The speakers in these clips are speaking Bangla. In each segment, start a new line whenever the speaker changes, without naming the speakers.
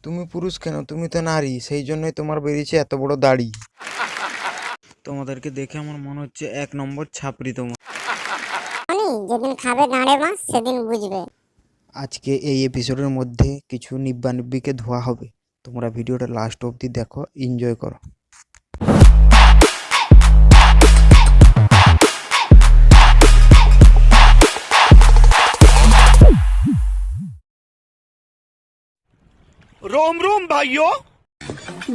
তুমি পুরুষ কেন? তুমি তো নারী, সেই জন্যই তোমার বেরিয়েছে এত বড় দাড়ি। তোমাদেরকে দেখে আমার মনে হচ্ছে 1 নম্বর ছাপরি তোমার।
যেদিন খাবে গাঁড়ে মাছ সেদিন বুঝবে।
আজকে এই এপিসোডের মধ্যে কিছু নিব্বা নিব্বিকে ধোয়া হবে। তোমরা ভিডিওটা লাস্ট অবধি দেখো, এনজয় করো।
रोम रोम भाइयों,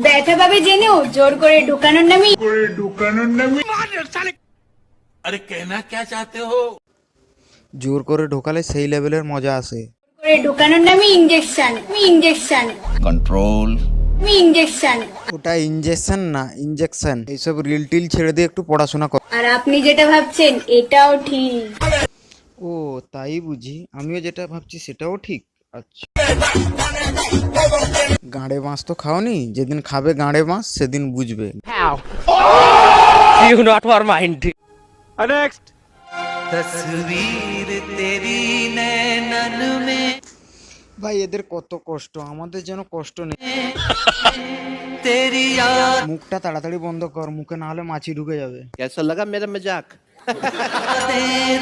बैठा भाभी জেনেও জোর করে ঢুকানোর নামই
अरे कहना क्या चाहते हो?
জোর করে ঢোকালে সেই লেভেলের মজা আসে।
করে ঢুকানোর নামই ইনজেকশন
कंट्रोल।
ওটা ইনজেকশন না, ইনজেকশন। এইসব রিল টিল ছেড়ে দিয়ে একটু পড়াশোনা কর।
আর আপনি যেটা ভাবছেন এটাও ঠিক।
ও তাই বুঝি, আমিও যেটা ভাবছি সেটাও ঠিক। আচ্ছা, গাঁড়ে মাছ তো খাওনি, যেদিন খাবে গাঁড়ে মাছ সেদিন বুঝবে।
You not for mind.
Next.
तस्वीर तेरी नैनन में
ভাই এদের কত কষ্ট, আমাদের যেন কষ্ট নেই।
तेरी याद
মুখটা তাড়াতাড়ি বন্ধ কর, মুখে না হলে মাছি ঢুকে যাবে।
कैसा लगा मेरा मजाक?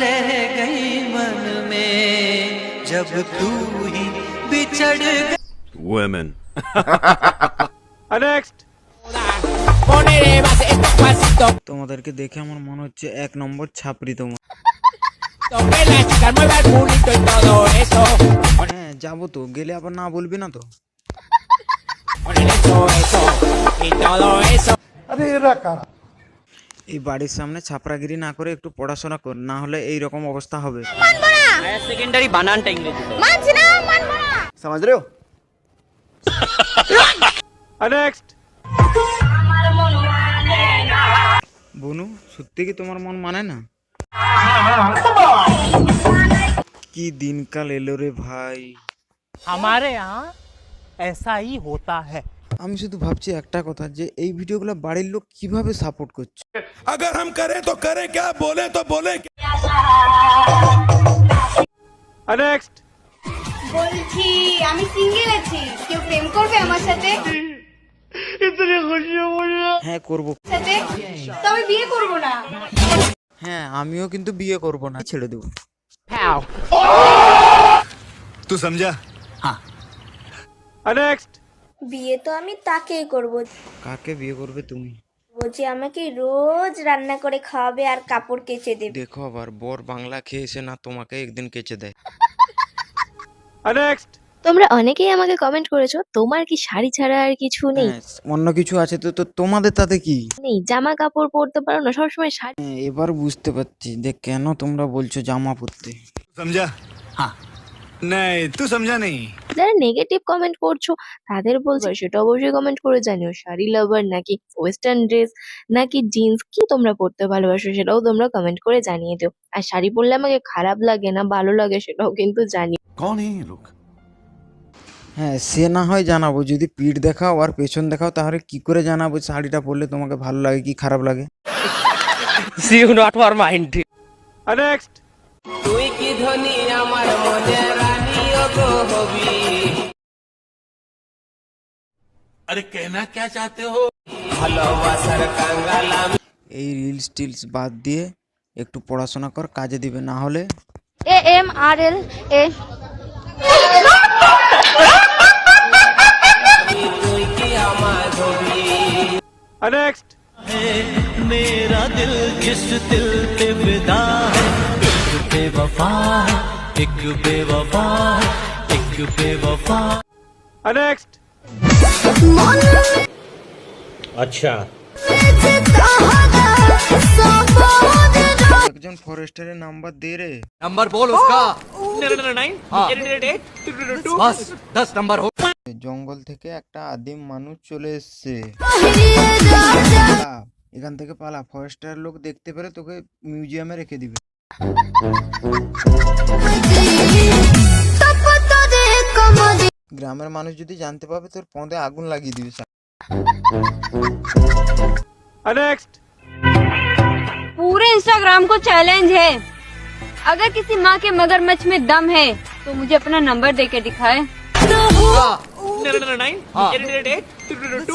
रह गई मन में जब तू ही बिछड़ गई।
Women। नेक्स्ट।
তোমাদেরকে দেখে আমার মনে হচ্ছে 1 নম্বর ছাপরি তোমার। হ্যাঁ যাবো তো, গেলে আবার না বলবি না তো। এই বাড়ির সামনে ছাপরাগিরি না করে একটু পড়াশোনা কর, না হলে এই রকম অবস্থা হবে।
सेकेंडरी বানানটা ইংরেজি
समझ रहे हो? नेक्स्ट।
বনু সত্যি কি তোমার মন মানে না? কি দিনকাল এলো রে ভাই।
हमारे यहाँ ऐसा ही होता है।
আমি শুধু ভাবছি একটা কথা, যে এই ভিডিওগুলো বাড়ির লোক কিভাবে সাপোর্ট করছে।
अगर हम करें तो करें क्या, बोले तो बोले क्या? नेक्स्ट।
বলছি আমি সিঙ্গেল আছি, কেউ প্রেম করবে আমার সাথে?
হ্যাঁ করব।
তবে বিয়ে করব না।
হ্যাঁ আমিও কিন্তু বিয়ে করব না, ছেড়ে দেবো।
तू समझा? हाँ। नेक्स्ट।
বিয়ে তো আমি তাকেই করব
কাকে বিয়ে করবে তুমি?
যে আমাকে রোজ রান্না করে খাওয়াবে আর কাপড় কেচে দেবে।
দেখো আবার বর বাংলা খেয়েছে না, তোমাকে একদিন কেচে দেয়।
नेक्स्ट।
তোমরা অনেকেই আমাকে কমেন্ট করেছো তোমার কি শাড়ি ছাড়া আর কিছু নেই?
হ্যাঁ, অন্য কিছু আছে তো, তো তোমাদের তাতে কি?
নেই জামা কাপড় পরতে পারো না, সবসময় শাড়ি।
হ্যাঁ, এবার বুঝতে পারছি যে কেন তোমরা বলছো জামা পরতে।
समझा? हाँ। नहीं, तू समझा नहीं।
যারা নেগেটিভ কমেন্ট করছো তাদের বলছো সেটা অবশ্যই কমেন্ট করে জানিও। শাড়ি লাভার নাকি ওয়েস্টার্ন ড্রেস নাকি জিন্স, কি তোমরা পরতে ভালোবাসো সেটাও তোমরা কমেন্ট করে জানিয়ে দিও। আর শাড়ি পরলে আমাকে খারাপ লাগে না ভালো লাগে সেটাও কিন্তু জানিও।
कौन है ये लोग?
হ্যাঁ সে না হয় জানাবো, যদি পিঠ দেখাও আর পেছন দেখাও তাহলে কি করে জানাবো শাড়িটা পরলে তোমাকে ভালো লাগে কি খারাপ লাগে।
You not for mind.
Next.
তুই কি ধনী আমার মনে রানী গো হবি।
अरे कहना क्या चाहते हो?
ভালোবাসার কাঙ্গাল আমি।
এই রিলস টিলস বাদ দিয়ে একটু পড়াশোনা কর, কাজে দিবে। না হলে
AMRLA
তুই কি আমার হবি।
नेक्स्ट।
मेरा दिल किस दिल पे विदा है, एक बेवफा है, एक बेवफा है, एक बेवफा।
नेक्स्ट।
अच्छा
একজন ফরেস্টারের নাম্বার দে রে।
नंबर बोल उसका। 9 बस 10 नंबर हो।
জঙ্গল থেকে একটা আদিম মানুষ চলে এসছে। এখান থেকে পালা, ফরেস্টার লোক দেখতে পেলে তোকে মিউজিয়ামে রেখে দিবে। গ্রামের মানুষ যদি জানতে পাবে তোর পদে আগুন লাগিয়ে দিবে।
नेक्स्ट।
पूरे इंस्टाग्राम को चैलेंज है, अगर किसी माँ के मगरमच्छ में दम है तो मुझे अपना नंबर देके दिखाए।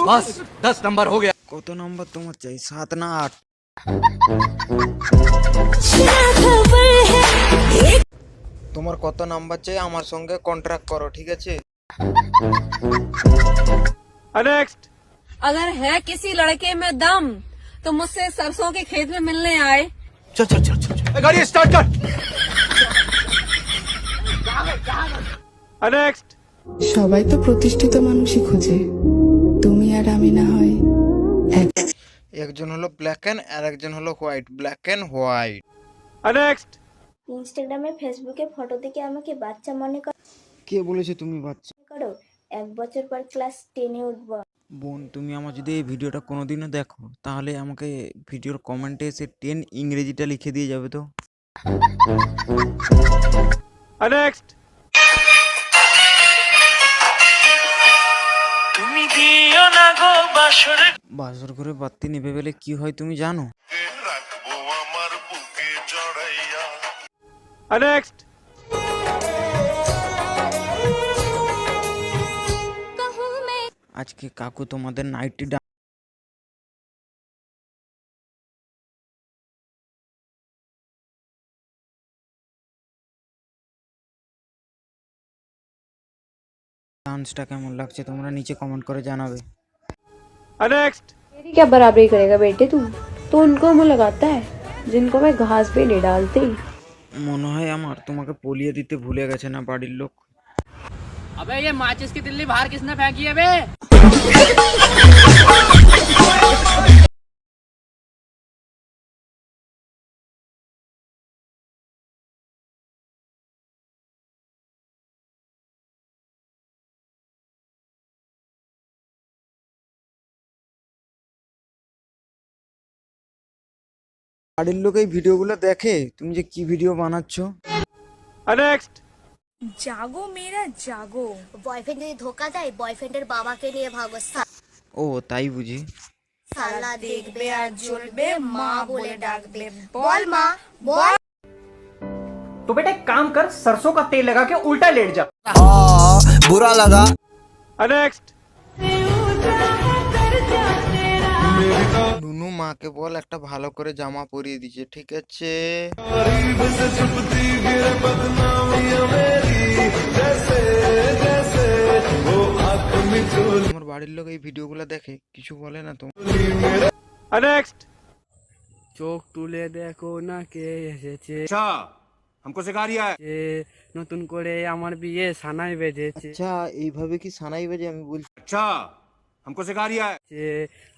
बस 10 नंबर हो गया।
কত নাম্বার তোমার চাই, 7 না 8? তোমার কত নাম্বার চাই, আমার সঙ্গে কন্ট্রাক্ট করো, ঠিক আছে?
नेक्स्ट।
अगर है किसी लड़के में दम तो मुझसे सरसों के खेत में मिलने आए।
चल चल चल चल, गाड़ी स्टार्ट कर। नेक्स्ट।
সবাই তো প্রতিষ্ঠিত মানুষই খোঁজে, তুমি আর আমি না হয় এক।
একজন হলো ব্ল্যাক অ্যান্ড আর একজন হলো white, black and white.
Next.
ইনস্টাগ্রামে ফেসবুকে ফটো দেখে আমাকে বাচ্চা মনে
কে বলেছে তুমি বাচ্চা?
করো, 1 বছর পর ক্লাস 10-এ উঠবো।
বোন, তুমি আমার যদি এই ভিডিওটা কোনোদিনও দেখো তাহলে আমাকে ভিডিওর কমেন্টে এসে 10 ইংরেজিটা লিখে দিয়ে যাবে তো।
नेक्स्ट।
তুমি দিও না গো বাসর
বাসর ঘরে বাতি নিভে গেলে কি হয় তুমি জানো?
नेक्स्ट।
আজকে কাকু তোমাদের নাইটি ডান্সটা কেমন লাগছে তোমরা নিচে কমেন্ট করে জানাবে।
नेक्स्ट।
मेरी क्या बराबरी करेगा बेटे तू? तो उनको मुंह लगाता है जिनको मैं घास पे नहीं डालती।
মনে হয় আমার তোমাকে পলিয়ে দিতে ভুলে গেছে না বাড়ির লোক।
अबे ये माचिस की तिल्ली बाहर किसने फेंकी है बे?
বাড়ির লোক এই ভিডিওগুলো দেখে তুমি যে কি ভিডিও বানাচ্ছ।
नेक्स्ट।
জাগো মেরা জাগো।
বয়ফ্রেন্ড যদি ধোকা দেয়, বয়ফ্রেন্ডের বাবাকে নিয়ে ভাগো।
ও তাই বুঝি।
সালা দেখবে আর জ্বলবে, মা বলে ডাকবে। বল মা বল।
तो बेटा एक काम कर, सरसों का तेल लगा के उल्टा लेट जा।
बुरा लगा। नेक्स्ट।
নুনু মাকে বল একটা ভালো করে জামা পরিয়ে দিছে, ঠিক আছে? তোমার বাড়ির লোক এই ভিডিওগুলো দেখে কিছু বলে না তো?
नेक्स्ट।
চোখ তুলে দেখো না কে এসেছে,
अच्छा, हमको सिखा रिया है।
নতুন করে আমার বিয়ে সানাই বেজেছে।
আচ্ছা, এইভাবে কি সানাই বাজে? আমি বলছি
अच्छा, हमको सिखा रिया है।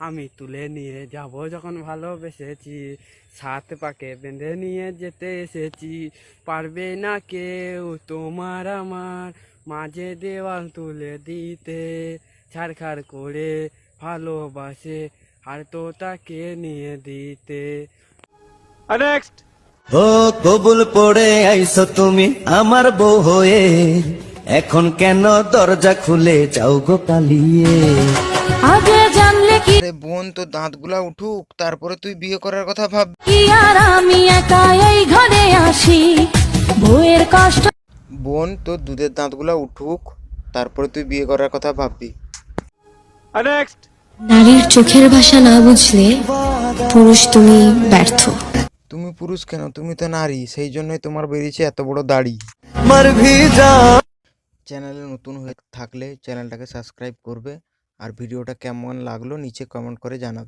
আমি তুলে নিয়ে যাব যখন ভালোবেসেছি, সাত পাকে বেঁধে নিয়ে যেতে এসেছি, পারবে না কেউ তোমার আমার মাঝে দেওয়াল তুলে দিতে, ছাড়খাড় করে ভালোবাসে আর তো তাকে নিয়ে দিতে।
नेक्स्ट।
ও কবুল পড়ে আইছো তুমি আমার বউ হয়ে, এখন কেন দরজা খুলে যাও গো পালিয়ে।
আগে জানলে কি
আরে বোন, তো দাঁতগুলা উঠুক তারপরে তুই বিয়ে করার কথা ভাব।
আর আমি একা এই ঘরে আসি, বউয়ের কষ্ট।
বোন, তোর দুধের দাঁতগুলা উঠুক তারপরে তুই বিয়ে করার কথা ভাববি।
नेक्स्ट।
নারীর চোখের ভাষা না বুঝলে পুরুষ তুমি ব্যর্থ।
তুমি পুরুষ কেন, তুমি তো নারী, সেই জন্যই তোমার বেরিয়েছে এত বড় দাড়ি।
মার ভিজা
চ্যানেলে নতুন হয়ে থাকলে চ্যানেলটাকে সাবস্ক্রাইব করবে আর ভিডিওটা কেমন লাগলো নিচে কমেন্ট করে জানাবে।